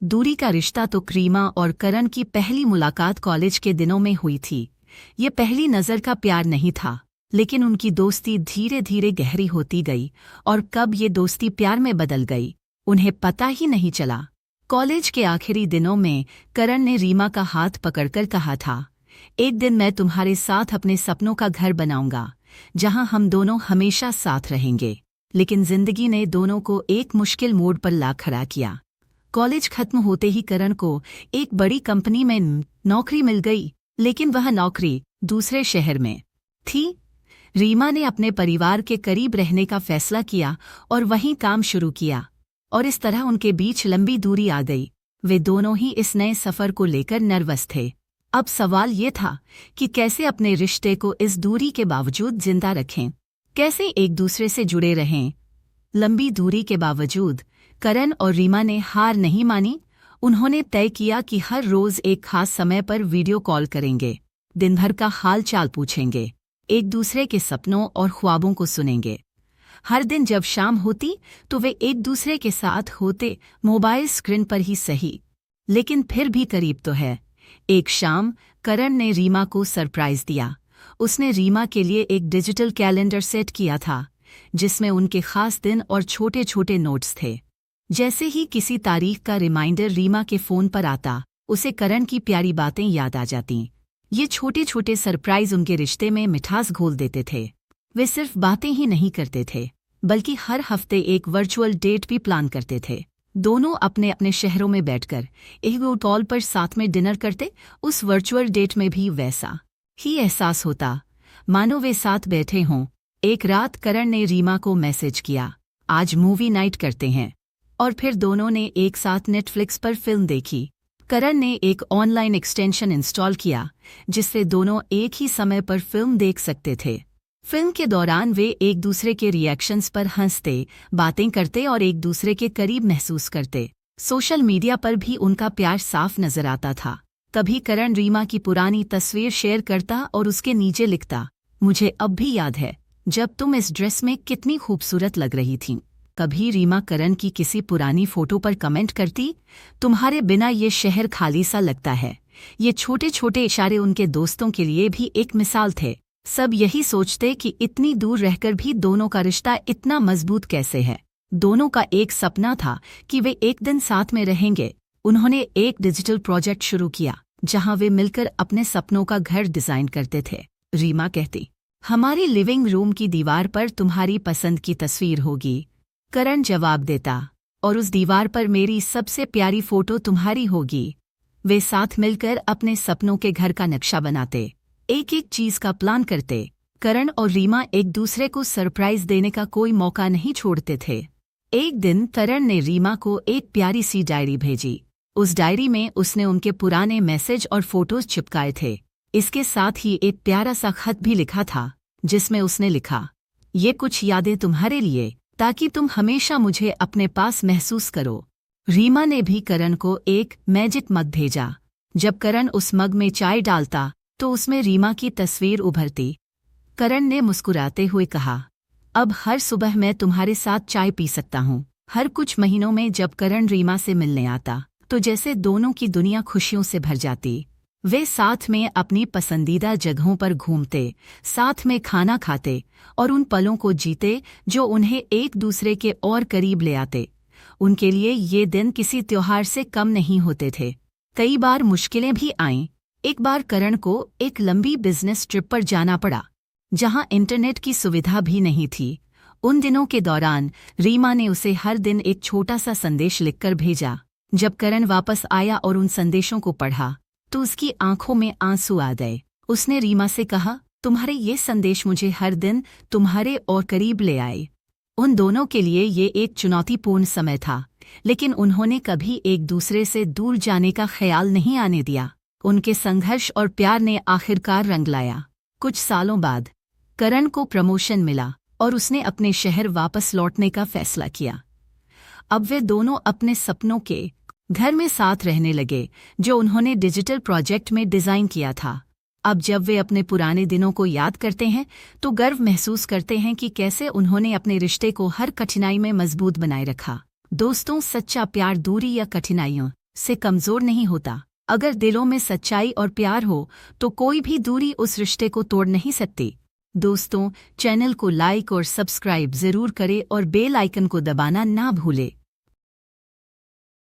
दूरी का रिश्ता तो रीमा और करण की पहली मुलाकात कॉलेज के दिनों में हुई थी। ये पहली नज़र का प्यार नहीं था, लेकिन उनकी दोस्ती धीरे धीरे गहरी होती गई और कब ये दोस्ती प्यार में बदल गई, उन्हें पता ही नहीं चला। कॉलेज के आखिरी दिनों में करण ने रीमा का हाथ पकड़कर कहा था, एक दिन मैं तुम्हारे साथ अपने सपनों का घर बनाऊंगा, जहां हम दोनों हमेशा साथ रहेंगे। लेकिन जिंदगी ने दोनों को एक मुश्किल मोड़ पर ला खड़ा किया। कॉलेज खत्म होते ही करण को एक बड़ी कंपनी में नौकरी मिल गई, लेकिन वह नौकरी दूसरे शहर में थी। रीमा ने अपने परिवार के करीब रहने का फैसला किया और वहीं काम शुरू किया, और इस तरह उनके बीच लंबी दूरी आ गई। वे दोनों ही इस नए सफर को लेकर नर्वस थे। अब सवाल ये था कि कैसे अपने रिश्ते को इस दूरी के बावजूद जिंदा रखें, कैसे एक दूसरे से जुड़े रहें। लंबी दूरी के बावजूद करण और रीमा ने हार नहीं मानी। उन्होंने तय किया कि हर रोज एक खास समय पर वीडियो कॉल करेंगे, दिन भर का हाल चाल पूछेंगे, एक दूसरे के सपनों और ख्वाबों को सुनेंगे। हर दिन जब शाम होती तो वे एक दूसरे के साथ होते, मोबाइल स्क्रीन पर ही सही, लेकिन फिर भी करीब तो है। एक शाम करण ने रीमा को सरप्राइज दिया। उसने रीमा के लिए एक डिजिटल कैलेंडर सेट किया था, जिसमें उनके खास दिन और छोटे छोटे नोट्स थे। जैसे ही किसी तारीख का रिमाइंडर रीमा के फोन पर आता, उसे करण की प्यारी बातें याद आ जातीं। ये छोटे छोटे सरप्राइज उनके रिश्ते में मिठास घोल देते थे। वे सिर्फ बातें ही नहीं करते थे, बल्कि हर हफ्ते एक वर्चुअल डेट भी प्लान करते थे। दोनों अपने अपने शहरों में बैठकर एक कॉल पर साथ में डिनर करते। उस वर्चुअल डेट में भी वैसा ही एहसास होता, मानो वे साथ बैठे हों। एक रात करण ने रीमा को मैसेज किया, आज मूवी नाइट करते हैं, और फिर दोनों ने एक साथ नेटफ्लिक्स पर फिल्म देखी। करण ने एक ऑनलाइन एक्सटेंशन इंस्टॉल किया, जिससे दोनों एक ही समय पर फिल्म देख सकते थे। फिल्म के दौरान वे एक दूसरे के रिएक्शंस पर हंसते, बातें करते और एक दूसरे के करीब महसूस करते। सोशल मीडिया पर भी उनका प्यार साफ नजर आता था। कभी करण रीमा की पुरानी तस्वीर शेयर करता और उसके नीचे लिखता, मुझे अब भी याद है जब तुम इस ड्रेस में कितनी खूबसूरत लग रही थीं। कभी रीमा करण की किसी पुरानी फोटो पर कमेंट करती, तुम्हारे बिना ये शहर खाली सा लगता है। ये छोटे छोटे इशारे उनके दोस्तों के लिए भी एक मिसाल थे। सब यही सोचते कि इतनी दूर रहकर भी दोनों का रिश्ता इतना मजबूत कैसे है। दोनों का एक सपना था कि वे एक दिन साथ में रहेंगे। उन्होंने एक डिजिटल प्रोजेक्ट शुरू किया, जहां वे मिलकर अपने सपनों का घर डिजाइन करते थे। रीमा कहती, हमारी लिविंग रूम की दीवार पर तुम्हारी पसंद की तस्वीर होगी। करण जवाब देता, और उस दीवार पर मेरी सबसे प्यारी फोटो तुम्हारी होगी। वे साथ मिलकर अपने सपनों के घर का नक्शा बनाते, एक एक चीज का प्लान करते। करण और रीमा एक दूसरे को सरप्राइज देने का कोई मौका नहीं छोड़ते थे। एक दिन करण ने रीमा को एक प्यारी सी डायरी भेजी। उस डायरी में उसने उनके पुराने मैसेज और फोटोज चिपकाए थे। इसके साथ ही एक प्यारा सा खत भी लिखा था, जिसमें उसने लिखा, ये कुछ यादें तुम्हारे लिए, ताकि तुम हमेशा मुझे अपने पास महसूस करो। रीमा ने भी करण को एक मैजिक मग भेजा। जब करण उस मग में चाय डालता तो उसमें रीमा की तस्वीर उभरती। करण ने मुस्कुराते हुए कहा, अब हर सुबह मैं तुम्हारे साथ चाय पी सकता हूँ। हर कुछ महीनों में जब करण रीमा से मिलने आता, तो जैसे दोनों की दुनिया खुशियों से भर जाती। वे साथ में अपनी पसंदीदा जगहों पर घूमते, साथ में खाना खाते और उन पलों को जीते जो उन्हें एक दूसरे के और करीब ले आते। उनके लिए ये दिन किसी त्योहार से कम नहीं होते थे। कई बार मुश्किलें भी आईं। एक बार करण को एक लंबी बिजनेस ट्रिप पर जाना पड़ा, जहां इंटरनेट की सुविधा भी नहीं थी। उन दिनों के दौरान रीमा ने उसे हर दिन एक छोटा सा संदेश लिखकर भेजा। जब करण वापस आया और उन संदेशों को पढ़ा, तो उसकी आंखों में आंसू आ गए। उसने रीमा से कहा, तुम्हारे ये संदेश मुझे हर दिन तुम्हारे और करीब ले आए। उन दोनों के लिए ये एक चुनौतीपूर्ण समय था, लेकिन उन्होंने कभी एक दूसरे से दूर जाने का ख्याल नहीं आने दिया। उनके संघर्ष और प्यार ने आखिरकार रंग लाया। कुछ सालों बाद करण को प्रमोशन मिला और उसने अपने शहर वापस लौटने का फैसला किया। अब वे दोनों अपने सपनों के घर में साथ रहने लगे, जो उन्होंने डिजिटल प्रोजेक्ट में डिजाइन किया था। अब जब वे अपने पुराने दिनों को याद करते हैं, तो गर्व महसूस करते हैं कि कैसे उन्होंने अपने रिश्ते को हर कठिनाई में मजबूत बनाए रखा। दोस्तों, सच्चा प्यार दूरी या कठिनाइयों से कमजोर नहीं होता। अगर दिलों में सच्चाई और प्यार हो तो कोई भी दूरी उस रिश्ते को तोड़ नहीं सकती। दोस्तों, चैनल को लाइक और सब्सक्राइब जरूर करें और बेल आइकन को दबाना ना भूलें।